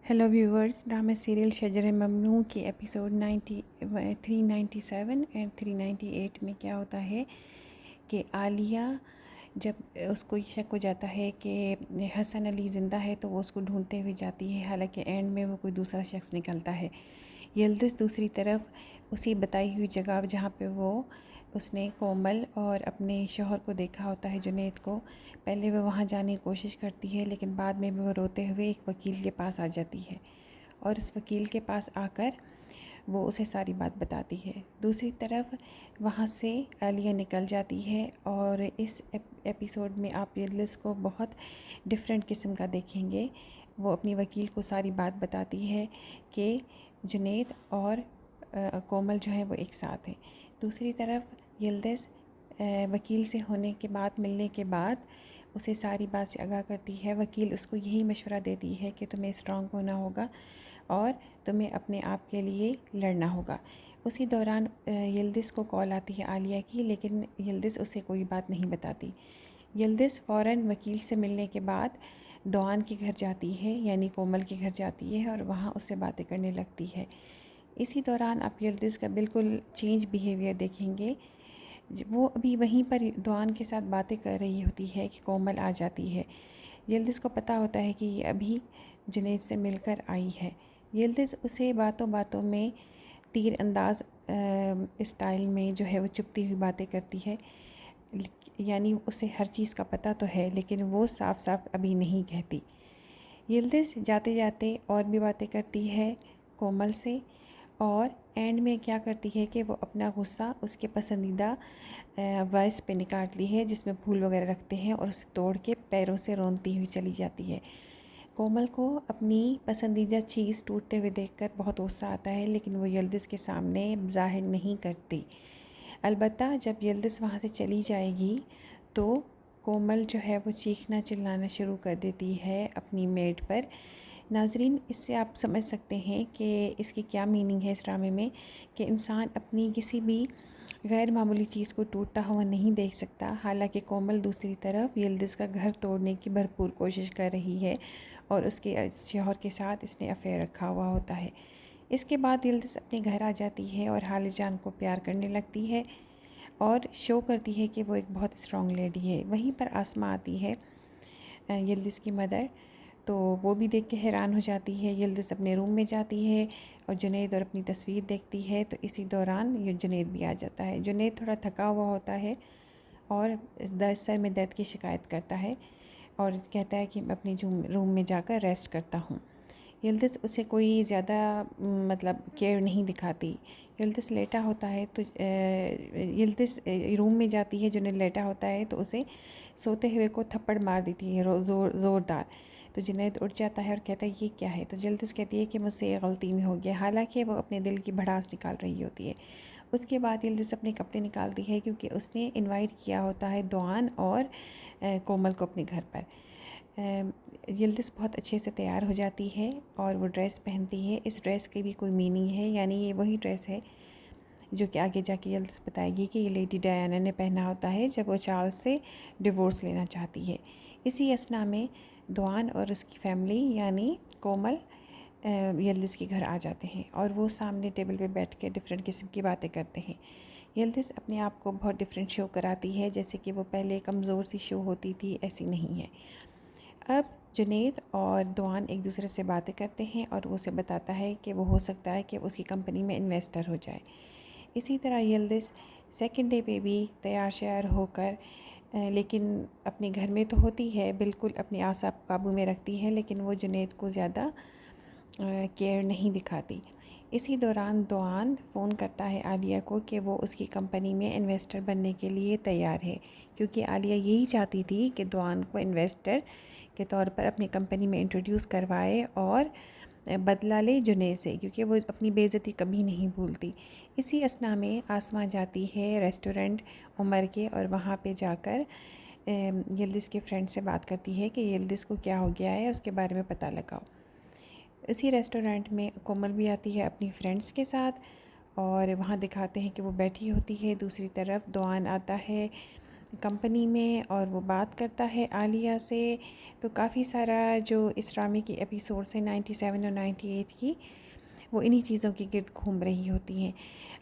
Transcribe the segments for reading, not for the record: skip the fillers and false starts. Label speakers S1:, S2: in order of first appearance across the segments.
S1: Hello viewers, drama serial शजर ममनू के episode 397 and 398 में क्या होता है कि आलिया जब उसको ये शक हो जाता है कि हसन अली ज़िंदा है तो वो उसको ढूंढते हुए जाती है। हालांकि एंड में वो कोई दूसरा शख्स निकलता है। यिल्दिज़ दूसरी तरफ उसी बताई हुई जगह जहाँ पे उसने कोमल और अपने शोहर को देखा होता है, जुनैद को। पहले वह वहाँ जाने की कोशिश करती है, लेकिन बाद में वो रोते हुए एक वकील के पास आ जाती है और उस वकील के पास आकर वो उसे सारी बात बताती है। दूसरी तरफ वहाँ से आलिया निकल जाती है और इस एपिसोड में आप यिल्दिज़ को बहुत डिफरेंट किस्म का देखेंगे। वो अपनी वकील को सारी बात बताती है कि जुनैद और कोमल जो है वो एक साथ हैं। दूसरी तरफ यिल्दिज़ वकील से होने के बाद, मिलने के बाद उसे सारी बात से आगाह करती है। वकील उसको यही मशवरा देती है कि तुम्हें स्ट्रॉन्ग होना होगा और तुम्हें अपने आप के लिए लड़ना होगा। उसी दौरान यिल्दिज़ को कॉल आती है आलिया की, लेकिन यिल्दिज़ उसे कोई बात नहीं बताती। यिल्दिज़ फ़ौरन वकील से मिलने के बाद दोआन के घर जाती है, यानी कोमल के घर जाती है और वहाँ उससे बातें करने लगती है। इसी दौरान आप यिल्दिज़ का बिल्कुल चेंज बिहेवियर देखेंगे। वो अभी वहीं पर दोआन के साथ बातें कर रही होती है कि कोमल आ जाती है। यिल्दिज़ को पता होता है कि ये अभी जुनैद से मिलकर आई है। यिल्दिज़ उसे बातों बातों में तीर अंदाज स्टाइल में जो है वो चुपती हुई बातें करती है। यानी उसे हर चीज़ का पता तो है, लेकिन वो साफ साफ अभी नहीं कहती। यिल्दिज़ जाते जाते और भी बातें करती है कोमल से, और एंड में क्या करती है कि वो अपना गुस्सा उसके पसंदीदा वॉइस पे निकालती है, जिसमें फूल वगैरह रखते हैं, और उसे तोड़ के पैरों से रोनती हुई चली जाती है। कोमल को अपनी पसंदीदा चीज़ टूटते हुए देखकर बहुत गुस्सा आता है, लेकिन वो यिल्दिज़ के सामने ज़ाहिर नहीं करती। अलबत्ता जब यिल्दिज़ वहाँ से चली जाएगी तो कोमल जो है वो चीखना चिल्लाना शुरू कर देती है अपनी मेड पर। नाज़रीन, इससे आप समझ सकते हैं कि इसकी क्या मीनिंग है इस ड्रामे में, कि इंसान अपनी किसी भी गैर मामूली चीज़ को टूटता हुआ नहीं देख सकता। हालांकि कोमल दूसरी तरफ यिल्दिज़ का घर तोड़ने की भरपूर कोशिश कर रही है और उसके शौहर के साथ इसने अफेयर रखा हुआ होता है। इसके बाद यिल्दिज़ अपने घर आ जाती है और हालिद जान को प्यार करने लगती है और शो करती है कि वो एक बहुत स्ट्रॉन्ग लेडी है। वहीं पर आसमा आती है, यिल्दिज़ की मदर, तो वो भी देख के हैरान हो जाती है। यिल्दिज़ अपने रूम में जाती है और जुनैद और अपनी तस्वीर देखती है, तो इसी दौरान ये जुनैद भी आ जाता है। जुनैद थोड़ा थका हुआ होता है और सर में दर्द की शिकायत करता है और कहता है कि मैं अपने रूम में जाकर रेस्ट करता हूँ। यिल्दिज़ उसे कोई ज़्यादा मतलब केयर नहीं दिखाती। यिल्दिज़ लेटा होता है तो यिल्दिज़ रूम में जाती है, जुनैद लेटा होता है तो उसे सोते हुए को थप्पड़ मार देती है ज़ोरदार। तो जुनैद उठ जाता है और कहता है ये क्या है। तो यिल्दिज़ कहती है कि मुझसे ये गलती में हो गया। हालांकि वो अपने दिल की भड़ास निकाल रही होती है। उसके बाद यिल्दिज़ अपने कपड़े निकालती है, क्योंकि उसने इनवाइट किया होता है दोआन और कोमल को अपने घर पर। यिल्दिज़ बहुत अच्छे से तैयार हो जाती है और वो ड्रेस पहनती है। इस ड्रेस की भी कोई मीनिंग है, यानी ये वही ड्रेस है जो कि आगे जाके यिल्दिज़ बताएगी कि ये लेडी डायना ने पहना होता है जब वो चार्ल्स से डिवोर्स लेना चाहती है। इसी असना में दोआन और उसकी फैमिली यानी कोमल यिल्दिज़ के घर आ जाते हैं और वो सामने टेबल पे बैठ के डिफरेंट किस्म की बातें करते हैं। यिल्दिज़ अपने आप को बहुत डिफरेंट शो कराती है, जैसे कि वो पहले कमज़ोर सी शो होती थी, ऐसी नहीं है। अब जुनैद और दोआन एक दूसरे से बातें करते हैं और वो उसे बताता है कि वो हो सकता है कि उसकी कंपनी में इन्वेस्टर हो जाए। इसी तरह यिल्दिज़ सेकंड डे पे भी तैयार श्यार होकर लेकिन अपने घर में तो होती है, बिल्कुल अपने आसाब काबू में रखती है, लेकिन वो जुनैद को ज़्यादा केयर नहीं दिखाती। इसी दौरान दोआन फ़ोन करता है आलिया को कि वो उसकी कंपनी में इन्वेस्टर बनने के लिए तैयार है, क्योंकि आलिया यही चाहती थी कि दोआन को इन्वेस्टर के तौर पर अपनी कंपनी में इंट्रोड्यूस करवाए और बदला ले जुनैद से, क्योंकि वो अपनी बेइज्जती कभी नहीं भूलती। इसी असना में आसमा जाती है रेस्टोरेंट उमर के और वहाँ पे जाकर यिल्दिज़ के फ्रेंड से बात करती है कि यिल्दिज़ को क्या हो गया है, उसके बारे में पता लगाओ। इसी रेस्टोरेंट में कोमल भी आती है अपनी फ्रेंड्स के साथ और वहाँ दिखाते हैं कि वो बैठी होती है। दूसरी तरफ दोआन आता है कंपनी में और वो बात करता है आलिया से। तो काफ़ी सारा जो इस ड्रामे की एपिसोड्स हैं 97 और 98 की, वो इन्हीं चीज़ों के गिर्द घूम रही होती हैं।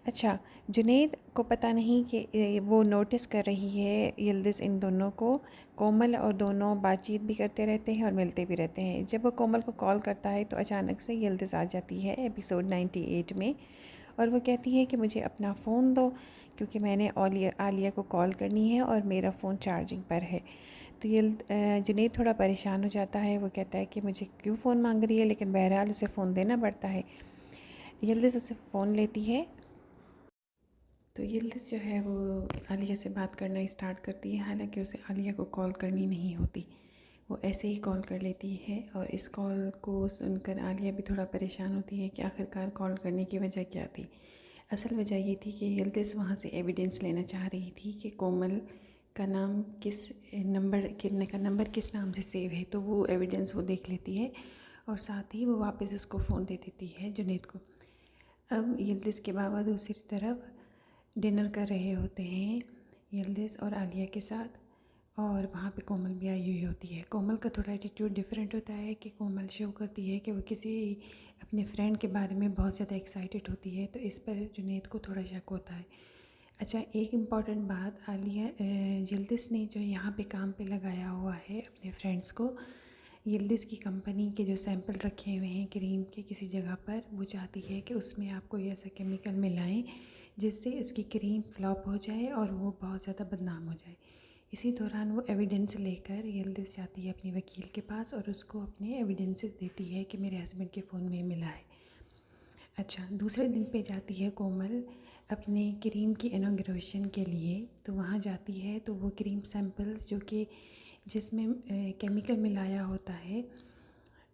S1: अच्छा, जुनैद को पता नहीं कि वो नोटिस कर रही है यिल्दिज़ इन दोनों को। कोमल और दोनों बातचीत भी करते रहते हैं और मिलते भी रहते हैं। जब वो कोमल को कॉल करता है तो अचानक से यिल्दिज़ आ जाती है एपिसोड 98 में, और वो कहती है कि मुझे अपना फ़ोन दो क्योंकि मैंने आलिया को कॉल करनी है और मेरा फ़ोन चार्जिंग पर है। तो जुनैद थोड़ा परेशान हो जाता है। वो कहता है कि मुझे क्यों फ़ोन मांग रही है, लेकिन बहरहाल उसे फ़ोन देना पड़ता है। यिल्दिज़ उसे फ़ोन लेती है। तो यिल्दिज़ जो है वो आलिया से बात करना स्टार्ट करती है, हालांकि उसे आलिया को कॉल करनी नहीं होती। वो ऐसे ही कॉल कर लेती है और इस कॉल को सुनकर आलिया भी थोड़ा परेशान होती है कि आखिरकार कॉल करने की वजह क्या थी। असल वजह ये थी कि यिल्दिज़ वहाँ से एविडेंस लेना चाह रही थी कि कोमल का नाम नंबर किस नाम से सेव है। तो वो एविडेंस वो देख लेती है और साथ ही वो वापस उसको फ़ोन दे देती है जुनैद को। अब यिल्दिज़ के बाबा दूसरी तरफ डिनर कर रहे होते हैं यिल्दिज़ और आलिया के साथ, और वहाँ पे कोमल भी आई हुई होती है। कोमल का थोड़ा एटीट्यूड डिफरेंट होता है कि कोमल शो करती है कि वो किसी अपने फ्रेंड के बारे में बहुत ज़्यादा एक्साइटेड होती है, तो इस पर जुनैद को थोड़ा शक होता है। अच्छा, एक इम्पॉर्टेंट बात, यिल्दिज़ ने जो यहाँ पे काम पे लगाया हुआ है अपने फ्रेंड्स को, यिल्दिज़ की कंपनी के जो सैंपल रखे हुए हैं क्रीम के किसी जगह पर, वो चाहती है कि उसमें आप कोई ऐसा केमिकल मिलाएं जिससे उसकी क्रीम फ्लॉप हो जाए और वो बहुत ज़्यादा बदनाम हो जाए। इसी दौरान वो एविडेंस लेकर यिल्दिज़ जाती है अपने वकील के पास और उसको अपने एविडेंसेस देती है कि मेरे हस्बैंड के फ़ोन में मिला है। अच्छा, दूसरे दिन पे जाती है कोमल अपने क्रीम की इनॉग्रेशन के लिए। तो वहाँ जाती है तो वो क्रीम सैंपल्स जो कि जिसमें केमिकल मिलाया होता है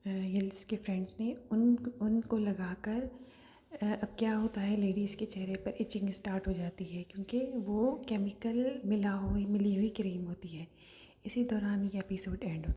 S1: यिल्दिज़ के फ्रेंड्स ने उनको लगाकर अब क्या होता है, लेडीज़ के चेहरे पर इचिंग स्टार्ट हो जाती है क्योंकि वो केमिकल मिली हुई क्रीम होती है। इसी दौरान ये एपिसोड एंड होता है।